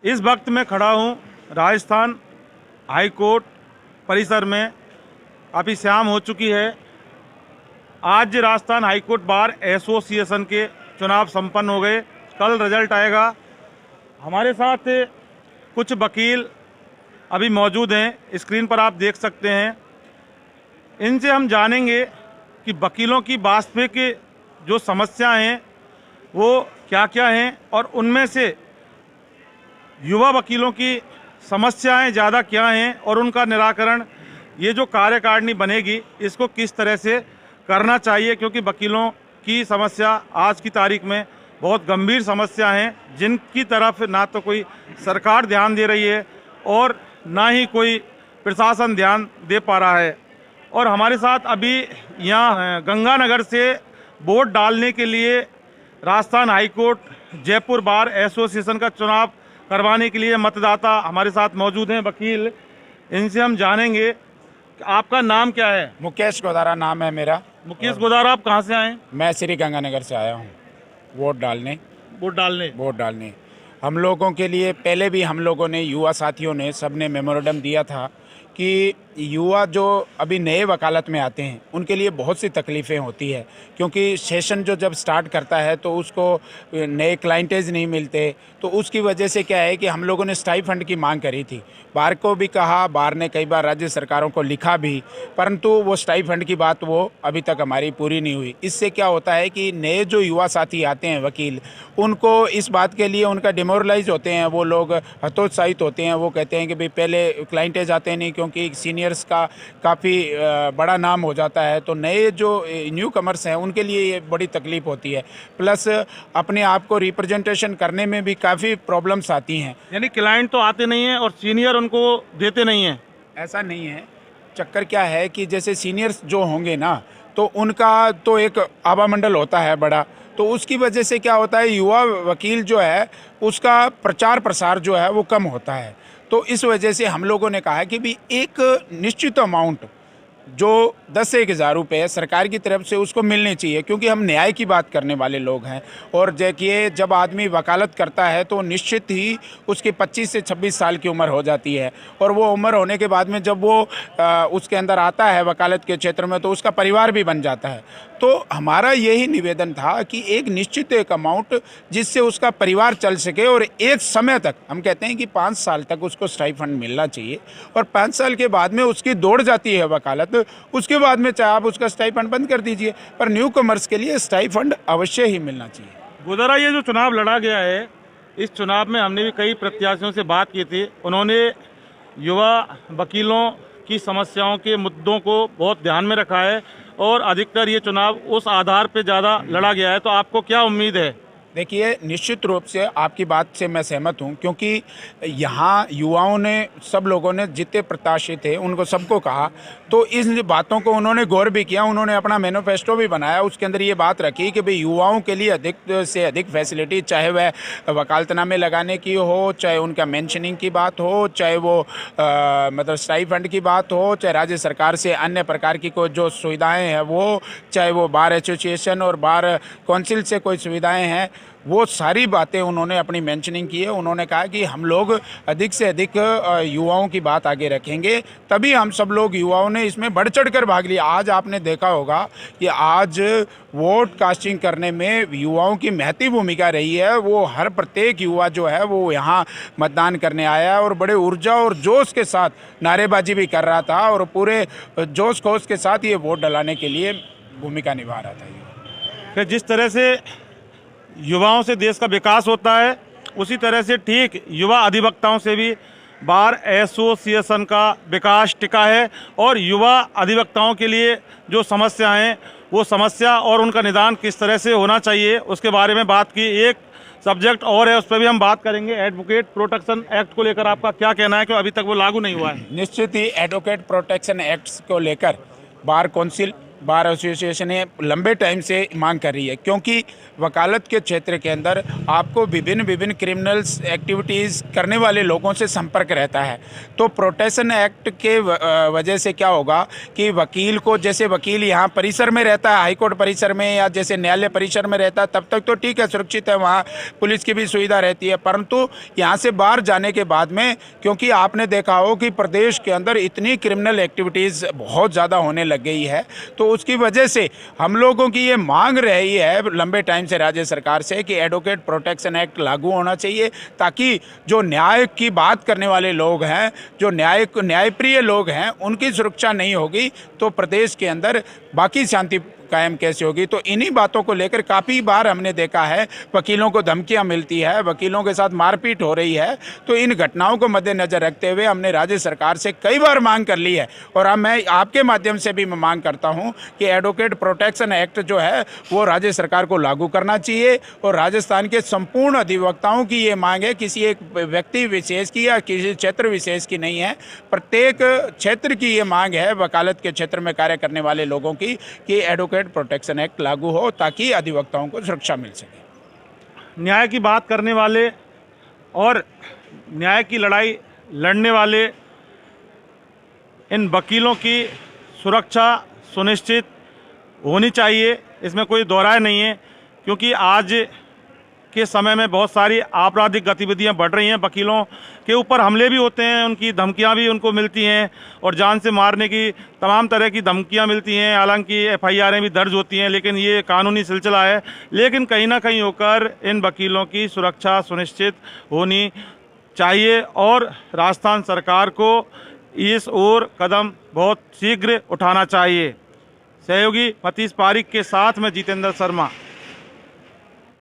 इस वक्त मैं खड़ा हूँ राजस्थान हाई कोर्ट परिसर में। काफ़ी शाम हो चुकी है। आज Rajasthan high court bar association के चुनाव संपन्न हो गए। कल रिजल्ट आएगा। हमारे साथ कुछ वकील अभी मौजूद हैं, स्क्रीन पर आप देख सकते हैं। इनसे हम जानेंगे कि वकीलों की वास्तविक जो समस्याएं हैं वो क्या क्या हैं और उनमें से युवा वकीलों की समस्याएं ज़्यादा क्या हैं और उनका निराकरण ये जो कार्यकारिणी बनेगी इसको किस तरह से करना चाहिए, क्योंकि वकीलों की समस्या आज की तारीख में बहुत गंभीर समस्या हैं जिनकी तरफ ना तो कोई सरकार ध्यान दे रही है और ना ही कोई प्रशासन ध्यान दे पा रहा है। और हमारे साथ अभी यहाँ गंगानगर से वोट डालने के लिए Rajasthan high court Jaipur bar association का चुनाव करवाने के लिए मतदाता हमारे साथ मौजूद हैं, वकील। इनसे हम जानेंगे कि आपका नाम क्या है। मुकेश गोदारा नाम है मेरा। मुकेश गोदारा, आप कहाँ से आए? मैं श्री गंगानगर से आया हूँ वोट डालने। हम लोगों के लिए पहले भी हम लोगों ने, युवा साथियों ने, सबने मेमोरेंडम दिया था कि युवा जो अभी नए वकालत में आते हैं उनके लिए बहुत सी तकलीफ़ें होती है, क्योंकि सेशन जो जब स्टार्ट करता है तो उसको नए क्लाइंटेज नहीं मिलते। तो उसकी वजह से क्या है कि हम लोगों ने स्टाइफंड की मांग करी थी। बार को भी कहा, बार ने कई बार राज्य सरकारों को लिखा भी, परंतु वो स्टाइफंड की बात वो अभी तक हमारी पूरी नहीं हुई। इससे क्या होता है कि नए जो युवा साथी आते हैं वकील, उनको इस बात के लिए उनका डिमोरलाइज होते हैं, वो लोग हतोत्साहित होते हैं। वो कहते हैं कि भाई पहले क्लाइंटेज आते नहीं, क्योंकि सीनियर्स का काफ़ी बड़ा नाम हो जाता है। तो नए जो न्यू कमर्स हैं उनके लिए ये बड़ी तकलीफ होती है। प्लस अपने आप को रिप्रेजेंटेशन करने में भी काफ़ी प्रॉब्लम्स आती हैं। यानी क्लाइंट तो आते नहीं हैं और सीनियर उनको देते नहीं हैं। ऐसा नहीं है। चक्कर क्या है कि जैसे सीनियर्स जो होंगे ना, तो उनका तो एक आभा मंडल होता है बड़ा, तो उसकी वजह से क्या होता है, युवा वकील जो है उसका प्रचार प्रसार जो है वो कम होता है। तो इस वजह से हम लोगों ने कहा है कि भी एक निश्चित अमाउंट जो 10 से 1,000 रुपये सरकार की तरफ से उसको मिलने चाहिए, क्योंकि हम न्याय की बात करने वाले लोग हैं। और देखिए, जब आदमी वकालत करता है तो निश्चित ही उसकी 25 से 26 साल की उम्र हो जाती है, और वो उम्र होने के बाद में जब वो उसके अंदर आता है वकालत के क्षेत्र में, तो उसका परिवार भी बन जाता है। तो हमारा यही निवेदन था कि एक निश्चित एक अमाउंट जिससे उसका परिवार चल सके, और एक समय तक, हम कहते हैं कि 5 साल तक उसको स्टाइफंड मिलना चाहिए, और 5 साल के बाद में उसकी दौड़ जाती है वकालत, उसके बाद में चाहे आप उसका स्टाइफंड बंद कर दीजिए, पर न्यू कमर्स के लिए स्टाइफंड अवश्य ही मिलना चाहिए। गोदारा, ये जो चुनाव लड़ा गया है, इस चुनाव में हमने भी कई प्रत्याशियों से बात की थी। उन्होंने युवा वकीलों की समस्याओं के मुद्दों को बहुत ध्यान में रखा है और अधिकतर ये चुनाव उस आधार पे ज़्यादा लड़ा गया है। तो आपको क्या उम्मीद है? देखिए, निश्चित रूप से आपकी बात से मैं सहमत हूं, क्योंकि यहाँ युवाओं ने, सब लोगों ने, जितने प्रत्याशी थे उनको सबको कहा, तो इन बातों को उन्होंने गौर भी किया। उन्होंने अपना मैनिफेस्टो भी बनाया, उसके अंदर ये बात रखी कि भाई युवाओं के लिए अधिक से अधिक फैसिलिटी, चाहे वह वकालतनामे लगाने की हो, चाहे उनका मेंशनिंग की बात हो, चाहे वो मतलब स्टाइफंड की बात हो, चाहे राज्य सरकार से अन्य प्रकार की कोई जो सुविधाएँ हैं वो, चाहे वो बार एसोसिएशन और बार काउंसिल से कोई सुविधाएँ हैं, वो सारी बातें उन्होंने अपनी मेंशनिंग की है। उन्होंने कहा कि हम लोग अधिक से अधिक युवाओं की बात आगे रखेंगे, तभी हम सब लोग युवाओं ने इसमें बढ़ चढ़ कर भाग लिया। आज आपने देखा होगा कि आज वोट कास्टिंग करने में युवाओं की महती भूमिका रही है। वो हर प्रत्येक युवा जो है वो यहाँ मतदान करने आया है और बड़े ऊर्जा और जोश के साथ नारेबाजी भी कर रहा था, और पूरे जोश खौश के साथ ये वोट डलाने के लिए भूमिका निभा रहा था। जिस तरह से युवाओं से देश का विकास होता है, उसी तरह से ठीक युवा अधिवक्ताओं से भी बार एसोसिएशन का विकास टिका है। और युवा अधिवक्ताओं के लिए जो समस्या हैं वो समस्या और उनका निदान किस तरह से होना चाहिए उसके बारे में बात की। एक सब्जेक्ट और है, उस पर भी हम बात करेंगे। एडवोकेट प्रोटेक्शन एक्ट को लेकर आपका क्या कहना है, क्योंकि अभी तक वो लागू नहीं हुआ है? निश्चित ही एडवोकेट प्रोटेक्शन एक्ट को लेकर बार काउंसिल बार एसोसिएशन ने लंबे टाइम से मांग कर रही है, क्योंकि वकालत के क्षेत्र के अंदर आपको विभिन्न क्रिमिनल्स एक्टिविटीज़ करने वाले लोगों से संपर्क रहता है। तो प्रोटेक्शन एक्ट के वजह से क्या होगा कि वकील को, जैसे वकील यहाँ परिसर में रहता है, हाईकोर्ट परिसर में या जैसे न्यायालय परिसर में रहता है, तब तक तो ठीक है, सुरक्षित है, वहाँ पुलिस की भी सुविधा रहती है। परंतु यहाँ से बाहर जाने के बाद में, क्योंकि आपने देखा हो कि प्रदेश के अंदर इतनी क्रिमिनल एक्टिविटीज़ बहुत ज़्यादा होने लग गई है, तो उसकी वजह से हम लोगों की ये मांग रही है लंबे टाइम से राज्य सरकार से कि एडवोकेट प्रोटेक्शन एक्ट लागू होना चाहिए, ताकि जो न्याय की बात करने वाले लोग हैं, जो न्यायप्रिय लोग हैं, उनकी सुरक्षा नहीं होगी तो प्रदेश के अंदर बाकी शांति कायम कैसे होगी। तो इन्हीं बातों को लेकर काफ़ी बार हमने देखा है वकीलों को धमकियां मिलती है, वकीलों के साथ मारपीट हो रही है। तो इन घटनाओं को मद्देनजर रखते हुए हमने राज्य सरकार से कई बार मांग कर ली है, और अब मैं आपके माध्यम से भी मैं मांग करता हूं कि एडवोकेट प्रोटेक्शन एक्ट जो है वो राज्य सरकार को लागू करना चाहिए। और राजस्थान के संपूर्ण अधिवक्ताओं की ये मांग है, किसी एक व्यक्ति विशेष की या किसी क्षेत्र विशेष की नहीं है, प्रत्येक क्षेत्र की ये मांग है वकालत के क्षेत्र में कार्य करने वाले लोगों की, कि एडवोकेट प्रोटेक्शन एक्ट लागू हो ताकि अधिवक्ताओं को सुरक्षा मिल सके। न्याय की बात करने वाले और न्याय की लड़ाई लड़ने वाले इन वकीलों की सुरक्षा सुनिश्चित होनी चाहिए, इसमें कोई दो राय नहीं है। क्योंकि आज के समय में बहुत सारी आपराधिक गतिविधियां बढ़ रही हैं, वकीलों के ऊपर हमले भी होते हैं, उनकी धमकियां भी उनको मिलती हैं और जान से मारने की तमाम तरह की धमकियां मिलती हैं। हालांकि एफआईआरें भी दर्ज होती हैं, लेकिन ये कानूनी सिलसिला है। लेकिन कहीं ना कहीं होकर इन वकीलों की सुरक्षा सुनिश्चित होनी चाहिए और राजस्थान सरकार को इस ओर कदम बहुत शीघ्र उठाना चाहिए। सहयोगी मतीश पारिक के साथ में जितेंद्र शर्मा।